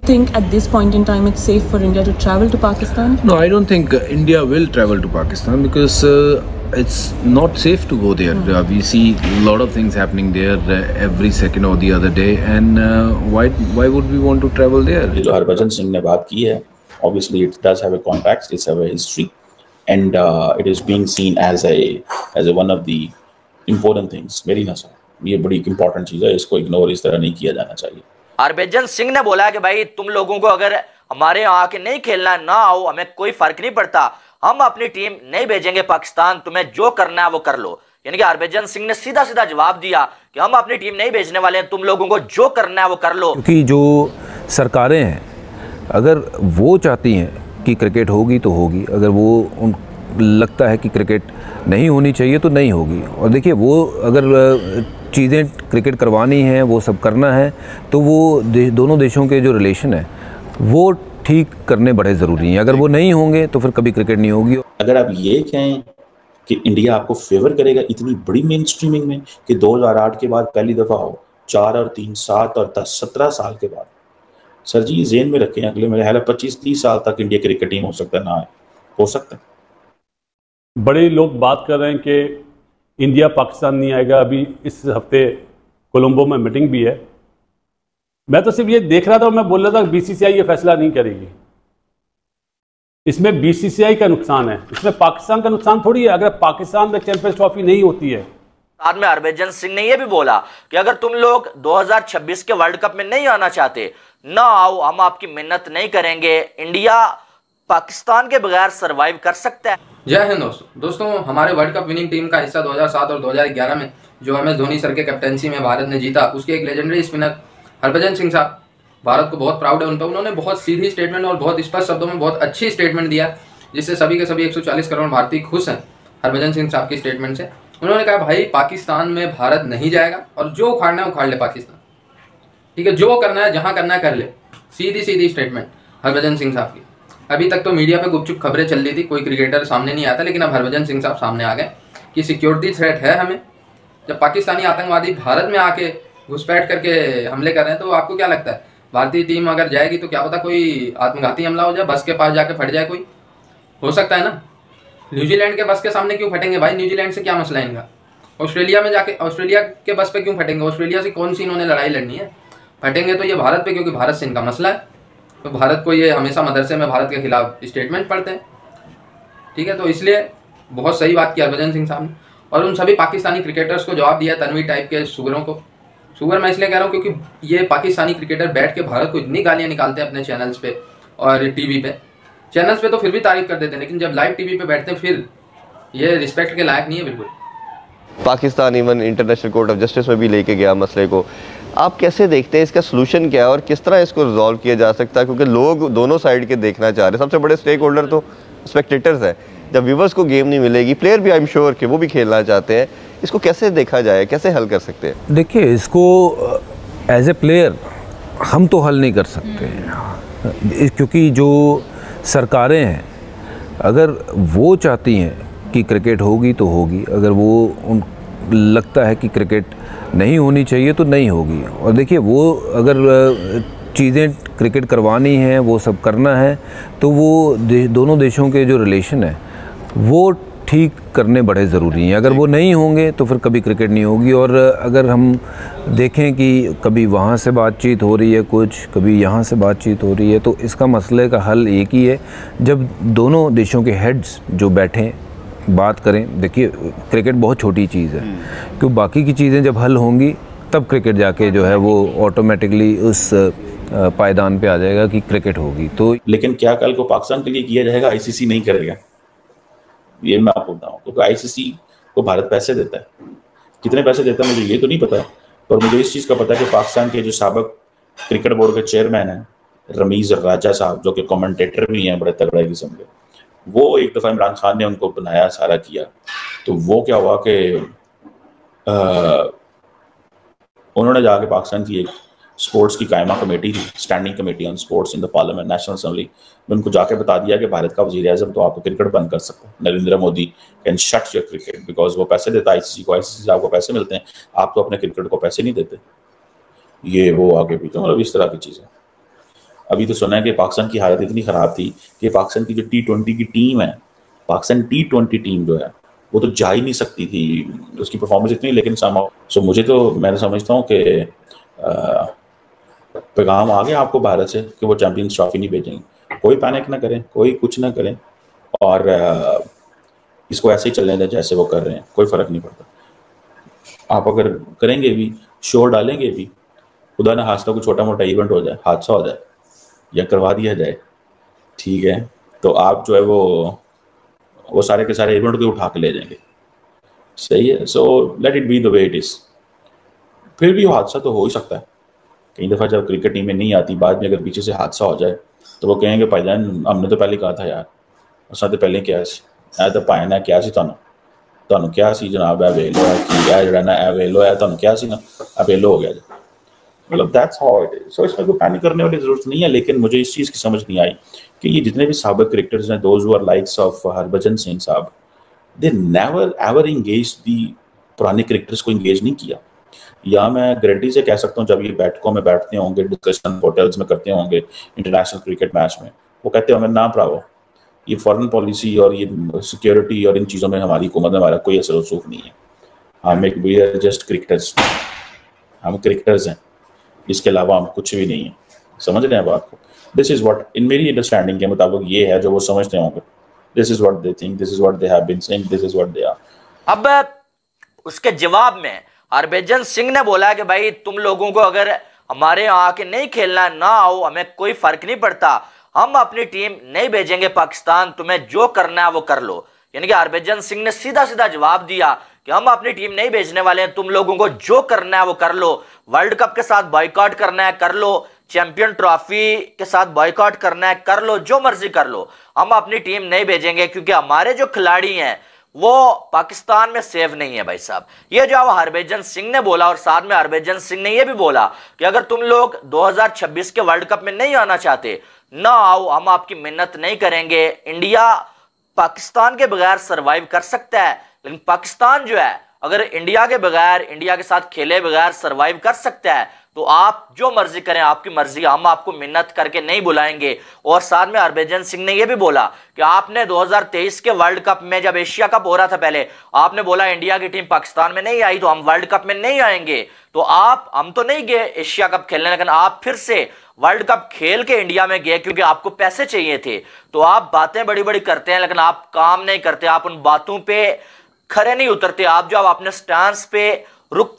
think at this point in time it's safe for India to travel to Pakistan? No, I don't think India will travel to Pakistan because it's not safe to go there. We see a lot of things happening there every second or the other day, and why would we want to travel there? जो हरभजन सिंह ने बात की है, obviously it does have a context, it's have a history, and it is being seen as one of the important things. मेरी नजर ये बड़ी important चीज़ है, इसको इग्नोर इस तरह नहीं किया जाना चाहिए। हरभजन सिंह ने बोला कि भाई तुम लोगों को अगर हमारे यहाँ आके नहीं खेलना ना आओ, हमें कोई फर्क नहीं पड़ता, हम अपनी टीम नहीं भेजेंगे पाकिस्तान, तुम्हें जो करना है वो कर लो। यानी कि हरभजन सिंह ने सीधा सीधा जवाब दिया कि हम अपनी टीम नहीं भेजने वाले हैं, तुम लोगों को जो करना है वो कर लो। क्योंकि जो सरकारें हैं अगर वो चाहती हैं कि क्रिकेट होगी तो होगी, अगर वो उन लगता है कि क्रिकेट नहीं होनी चाहिए तो नहीं होगी। और देखिए वो अगर चीज़ें क्रिकेट करवानी है, वो सब करना है, तो वो दोनों देशों के जो रिलेशन है वो ठीक करने बड़े ज़रूरी हैं। अगर वो नहीं होंगे तो फिर कभी क्रिकेट नहीं होगी। अगर आप ये कहें कि इंडिया आपको फेवर करेगा इतनी बड़ी मेन स्ट्रीमिंग में कि 2008 के बाद पहली दफ़ा हो, 4 और 3 7 और 10 17 साल के बाद, सर जी जेन में रखें अगले मेरे ख्याल 25-30 साल तक इंडिया क्रिकेट टीम हो सकता है, ना हो सकता है। बड़े लोग बात कर रहे हैं कि इंडिया पाकिस्तान नहीं आएगा। अभी इस हफ्ते कोलंबो में मीटिंग भी है। मैं तो सिर्फ ये देख रहा था और मैं बोल रहा था बीसीसीआई ये फैसला नहीं करेगी। इसमें बीसीसीआई का नुकसान है, इसमें पाकिस्तान का नुकसान थोड़ी है। अगर पाकिस्तान में चैंपियंस ट्रॉफी नहीं होती है। साथ में हरभजन सिंह ने यह भी बोला कि अगर तुम लोग 2026 के वर्ल्ड कप में नहीं आना चाहते ना आओ, हम आपकी मेहनत नहीं करेंगे, इंडिया पाकिस्तान के बगैर सरवाइव कर सकता है। जय हिंद दोस्तों, हमारे वर्ल्ड कप विनिंग टीम का हिस्सा 2007 और 2011 में जो MS धोनी सर के कैप्टनसी में भारत ने जीता, उसके एक लेजेंडरी स्पिनर हरभजन सिंह साहब, भारत को बहुत प्राउड है उन पर। उन्होंने बहुत सीधी स्टेटमेंट और बहुत स्पष्ट शब्दों में बहुत अच्छी स्टेटमेंट दिया, जिससे सभी के सभी 140 करोड़ भारतीय खुश हैं हरभजन सिंह साहब की स्टेटमेंट से। उन्होंने कहा भाई पाकिस्तान में भारत नहीं जाएगा और जो उखाड़ना है उखाड़ ले पाकिस्तान, ठीक है, जो करना है जहाँ करना है कर ले। सीधी सीधी स्टेटमेंट हरभजन सिंह साहब की। अभी तक तो मीडिया पे गुपचुप खबरें चल रही थी, कोई क्रिकेटर सामने नहीं आता, लेकिन अब हरभजन सिंह साहब सामने आ गए कि सिक्योरिटी थ्रेट है हमें। जब पाकिस्तानी आतंकवादी भारत में आके घुसपैठ करके हमले कर रहे हैं, तो आपको क्या लगता है भारतीय टीम अगर जाएगी तो क्या पता कोई आत्मघाती हमला हो जाए, बस के पास जाके फट जाए कोई, हो सकता है ना। न्यूजीलैंड के बस के सामने क्यों फटेंगे भाई, न्यूजीलैंड से क्या मसला है इनका। ऑस्ट्रेलिया में जाके ऑस्ट्रेलिया के बस पे क्यों फटेंगे, ऑस्ट्रेलिया से कौन सी इन्होंने लड़ाई लड़नी है। फटेंगे तो ये भारत पे, क्योंकि भारत से इनका मसला है। तो भारत को ये हमेशा मदरसे में भारत के खिलाफ स्टेटमेंट पढ़ते हैं, ठीक है। तो इसलिए बहुत सही बात की हरभजन सिंह साहब ने, और उन सभी पाकिस्तानी क्रिकेटर्स को जवाब दिया, तनवीर टाइप के सुगरों को। सुगर मैं इसलिए कह रहा हूँ क्योंकि ये पाकिस्तानी क्रिकेटर बैठ के भारत को इतनी गालियाँ निकालते हैं अपने चैनल्स पे और टीवी पे। चैनल्स पे तो फिर भी तारीफ कर देते हैं, लेकिन जब लाइव टीवी पे बैठते हैं फिर ये रिस्पेक्ट के लायक नहीं है बिल्कुल। Pakistan even international court of justice में भी लेके गया मसले को। आप कैसे देखते हैं, इसका सोल्यूशन क्या है और किस तरह इसको रिजॉल्व किया जा सकता है? क्योंकि लोग दोनों साइड के देखना चाह रहे हैं। सबसे बड़े स्टेक होल्डर तो स्पेक्टेटर्स हैं। जब व्यूवर्स को गेम नहीं मिलेगी, प्लेयर भी आई एम श्योर कि वो भी खेलना चाहते हैं। इसको कैसे देखा जाए, कैसे हल कर सकते हैं? देखिए, इसको एज ए प्लेयर हम तो हल नहीं कर सकते, क्योंकि जो सरकारें हैं अगर वो चाहती हैं कि क्रिकेट होगी तो होगी, अगर वो उन लगता है कि क्रिकेट नहीं होनी चाहिए तो नहीं होगी। और देखिए वो अगर चीज़ें क्रिकेट करवानी है, वो सब करना है, तो वो दोनों देशों के जो रिलेशन है वो ठीक करने बड़े ज़रूरी हैं। अगर वो नहीं होंगे तो फिर कभी क्रिकेट नहीं होगी। और अगर हम देखें कि कभी वहाँ से बातचीत हो रही है कुछ, कभी यहाँ से बातचीत हो रही है, तो इसका मसले का हल एक ही है, जब दोनों देशों के हेड्स जो बैठें बात करें। देखिए क्रिकेट बहुत छोटी चीज़ है, क्योंकि बाकी की चीज़ें जब हल होंगी तब क्रिकेट जाके जो है वो ऑटोमेटिकली उस पायदान पे आ जाएगा कि क्रिकेट होगी। तो लेकिन क्या कल को पाकिस्तान के लिए किया जाएगा? आईसीसी नहीं करेगा, ये मैं आपको बताऊँ, क्योंकि आईसीसी को भारत पैसे देता है। कितने पैसे देता है मुझे ये तो नहीं पता, पर मुझे इस चीज़ का पता है कि पाकिस्तान के जो साबिक क्रिकेट बोर्ड के चेयरमैन हैं रमीज़ राजा साहब, जो कि कमेंटेटर भी हैं बड़े तगड़े किस्म के, वो एक दफ़ा इमरान खान ने उनको बनाया, सारा किया। तो वो क्या हुआ कि उन्होंने जाके पाकिस्तान की एक स्पोर्ट्स की कायमा कमेटी थी, standing committee on sports in the parliament national assembly, में उनको जाके बता दिया कि भारत का वज़ीर आज़म तो आपको क्रिकेट बंद कर सकता है, Narendra Modi can shut your cricket, because वो पैसे देता है आईसीसी को, आईसीसी से आपको पैसे मिलते हैं, आप तो अपने क्रिकेट को पैसे नहीं देते। ये वो आगे पीछे मतलब इस तरह की चीज़ें। अभी तो सुना है कि पाकिस्तान की हालत इतनी ख़राब थी कि पाकिस्तान की जो T20 की टीम है, पाकिस्तान T20 टीम जो है वो तो जा ही नहीं सकती थी, उसकी परफॉर्मेंस इतनी। लेकिन सो मुझे तो, मैं समझता हूँ कि पैगाम आ गया आपको भारत से कि वो चैंपियंस ट्रॉफी नहीं भेजेंगे। कोई पैनिक ना करें, कोई कुछ ना करें, और इसको ऐसे ही चलने दें जैसे वो कर रहे हैं, कोई फ़र्क नहीं पड़ता। आप अगर करेंगे भी, शोर डालेंगे भी, खुदा ना खास्ता कोई छोटा मोटा इवेंट हो जाए, हादसा हो जाए या करवा दिया जाए, ठीक है, तो आप जो है वो सारे के सारे इवेंट को उठा के ले जाएंगे। सही है। So let it be the way it is. फिर भी हादसा तो हो ही सकता है। कई दफ़ा जब क्रिकेट टीमें नहीं आती, बाद में अगर पीछे से हादसा हो जाए तो वो कहेंगे भाईजान हमने तो पहले कहा था यार, असा तो पहले क्या ऐ तो भाई ने क्या ਤੁਹਾਨੂੰ क्या सी जनाब है वेलो है कि है जरा ना है वेलो है ਤੁਹਾਨੂੰ क्या सी ना वेलो हो गया जी। मतलब दैट्स हाउ इट इज। सो इसमें कोई पैनिक करने वाली जरूरत नहीं है। लेकिन मुझे इस चीज़ की समझ नहीं आई कि ये जितने भी साबिक क्रिकेटर्स हैं, those who are likes of Harbhajan Singh साहब, they never ever engage the, पुराने क्रिकेटर्स को इंगेज नहीं किया। या मैं गारंटी से कह सकता हूँ जब ये बैठकों में बैठते होंगे, डिस्कशन होटल्स में करते होंगे इंटरनेशनल क्रिकेट मैच में, वो कहते होंगे ना भरावो, ये फॉरेन पॉलिसी और ये सिक्योरिटी और इन चीज़ों में हमारी हुकूमत में हमारा कोई असर रसूख नहीं है। हम एक वी आर जस्ट क्रिकेटर्स, हम क्रिकेटर्स हैं, इसके अलावा हम कुछ भी नहीं है। समझ रहे हैं बात को? दिस इज़ व्हाट, इन मेरी अंडरस्टैंडिंग के मुताबिक ये है जो वो समझते होंगे। This is what they think, this is what they have been saying, this is what they are. अब उसके जवाब में हरभजन सिंह ने बोला कि भाई तुम लोगों को अगर हमारे यहाँ आके नहीं खेलना, ना आओ, हमें कोई फर्क नहीं पड़ता, हम अपनी टीम नहीं भेजेंगे पाकिस्तान, तुम्हें जो करना है वो कर लो। यानी कि हरभजन सिंह ने सीधा सीधा जवाब दिया कि हम अपनी टीम नहीं भेजने वाले हैं, तुम लोगों को जो करना है वो कर लो, वर्ल्ड कप के साथ बॉयकॉट करना है कर लो, चैंपियन ट्रॉफी के साथ बॉयकॉट करना है कर लो, जो मर्जी कर लो, हम अपनी टीम नहीं भेजेंगे क्योंकि हमारे जो खिलाड़ी हैं वो पाकिस्तान में सेफ नहीं है। भाई साहब, ये जो हरभजन सिंह ने बोला, और साथ में हरभजन सिंह ने ये भी बोला कि अगर तुम लोग 2026 के वर्ल्ड कप में नहीं आना चाहते, ना आओ, हम आपकी मिन्नत नहीं करेंगे। इंडिया पाकिस्तान के बगैर सरवाइव कर सकता है, लेकिन पाकिस्तान जो है अगर इंडिया के बगैर, इंडिया के साथ खेले बगैर सरवाइव कर सकता है, तो आप जो मर्जी करें, आपकी मर्जी, हम आपको मिन्नत करके नहीं बुलाएंगे। और साथ में हरभजन सिंह ने यह भी बोला कि आपने 2023 के वर्ल्ड कप में, जब एशिया कप हो रहा था पहले, आपने बोला इंडिया की टीम पाकिस्तान में नहीं आई तो हम वर्ल्ड कप में नहीं आएंगे, तो हम तो नहीं गए एशिया कप खेलने, लेकिन आप फिर से वर्ल्ड कप खेल के इंडिया में गए क्योंकि आपको पैसे चाहिए थे। तो आप बातें बड़ी बड़ी करते हैं लेकिन आप काम नहीं करते, आप उन बातों पे खड़े नहीं उतरते, आप जो अपने स्टैंड पे रुक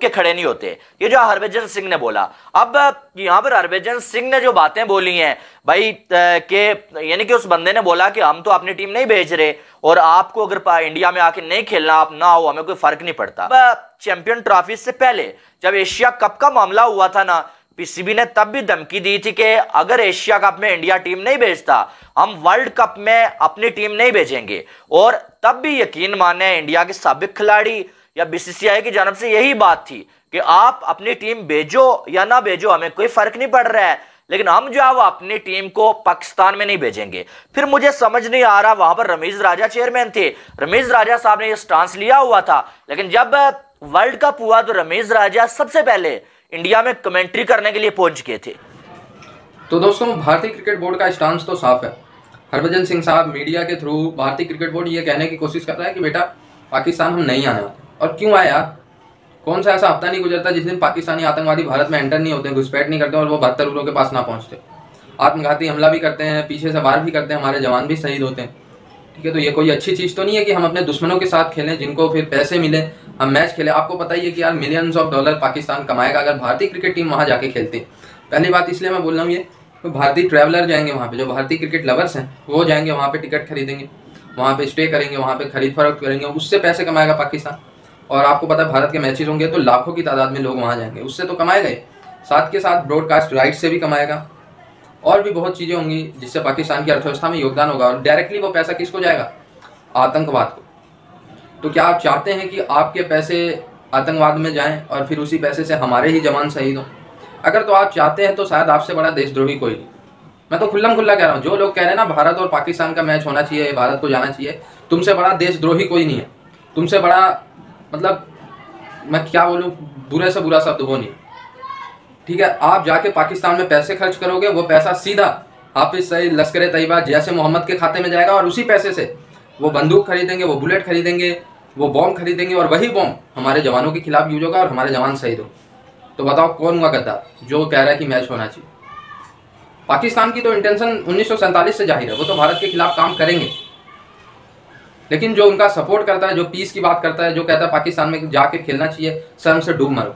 के खड़े नहीं होते। ये जो हरभजन सिंह ने बोला। अब यहाँ पर हरभजन सिंह ने जो बातें बोली हैं भाई, के यानी कि उस बंदे ने बोला कि हम तो अपनी टीम नहीं भेज रहे और आपको अगर इंडिया में आके नहीं खेलना, आप ना हो, हमें कोई फर्क नहीं पड़ता। अब चैंपियन ट्रॉफी से पहले जब एशिया कप का मामला हुआ था ना, पीसीबी ने तब भी धमकी दी थी कि अगर एशिया कप में इंडिया टीम नहीं भेजता, हम वर्ल्ड कप में अपनी टीम नहीं भेजेंगे। और तब भी यकीन माने इंडिया के साबिक खिलाड़ी या बीसीसीआई की जानब से यही बात थी कि आप अपनी टीम भेजो या ना भेजो, हमें कोई फर्क नहीं पड़ रहा है, लेकिन हम जो है वो अपनी टीम को पाकिस्तान में नहीं भेजेंगे। फिर मुझे समझ नहीं आ रहा, वहां पर रमीज राजा चेयरमैन थे, रमीज राजा साहब ने यह स्टांस लिया हुआ था, लेकिन जब वर्ल्ड कप हुआ तो रमीज राजा सबसे पहले इंडिया में कमेंट्री करने के लिए पहुंच गए थे। तो दोस्तों, भारतीय क्रिकेट बोर्ड का स्टांस तो साफ है। हरभजन सिंह साहब मीडिया के थ्रू भारतीय क्रिकेट बोर्ड ये कहने की कोशिश कर रहा है कि बेटा पाकिस्तान हम नहीं आने वाले। और क्यों आए यार? कौन सा ऐसा हफ्ता नहीं गुजरता जिस दिन पाकिस्तानी आतंकवादी भारत में एंटर नहीं होते, घुसपैठ नहीं करते और वो 72 उग्रों के पास ना पहुंचते। आत्मघाती हमला भी करते हैं, पीछे से वार भी करते हैं, हमारे जवान भी शहीद होते हैं। ठीक है, तो ये कोई अच्छी चीज़ तो नहीं है कि हम अपने दुश्मनों के साथ खेलें, जिनको फिर पैसे मिले, हम मैच खेलें। आपको पता ही है कि यार मिलियंस ऑफ डॉलर पाकिस्तान कमाएगा अगर भारतीय क्रिकेट टीम वहाँ जाके खेलती है। पहली बात इसलिए मैं बोल रहा हूँ, ये तो भारतीय ट्रैवलर जाएंगे वहाँ पे, जो भारतीय क्रिकेट लवर्स हैं वो जाएंगे वहाँ पे, टिकट खरीदेंगे, वहाँ पे स्टे करेंगे, वहाँ पे खरीद फरोख्त करेंगे, उससे पैसे कमाएगा पाकिस्तान। और आपको पता है भारत के मैचेस होंगे तो लाखों की तादाद में लोग वहाँ जाएंगे, उससे तो कमाएगा ही, साथ के साथ ब्रॉडकास्ट राइट से भी कमाएगा, और भी बहुत चीज़ें होंगी जिससे पाकिस्तान की अर्थव्यवस्था में योगदान होगा। और डायरेक्टली वो पैसा किसको जाएगा? आतंकवाद को। तो क्या आप चाहते हैं कि आपके पैसे आतंकवाद में जाएं और फिर उसी पैसे से हमारे ही जवान शहीद हों? अगर तो आप चाहते हैं तो शायद आपसे बड़ा देशद्रोही कोई नहीं। मैं तो खुल्लम खुल्ला कह रहा हूँ, जो लोग कह रहे हैं ना भारत और पाकिस्तान का मैच होना चाहिए, भारत को जाना चाहिए, तुमसे बड़ा देशद्रोही कोई नहीं है, तुमसे बड़ा, मतलब मैं क्या बोलूँ, बुरे से बुरा शब्द वो नहीं। ठीक है, आप जाके पाकिस्तान में पैसे खर्च करोगे, वो पैसा सीधा हाफिज सईद, लश्कर तैयबा, जैश ए मोहम्मद के खाते में जाएगा और उसी पैसे से वो बंदूक खरीदेंगे, वो बुलेट खरीदेंगे, वो बॉम्ब खरीदेंगे और वही बॉम्ब हमारे जवानों के खिलाफ यूज होगा और हमारे जवान शहीद हो। तो बताओ कौन हुआ गद्दार जो कह रहा है कि मैच होना चाहिए? पाकिस्तान की तो इंटेंशन 1947 से जाहिर है, वो तो भारत के खिलाफ काम करेंगे, लेकिन जो उनका सपोर्ट करता है, जो पीस की बात करता है, जो कहता है पाकिस्तान में जाके खेलना चाहिए, शर्म से डूब मरो।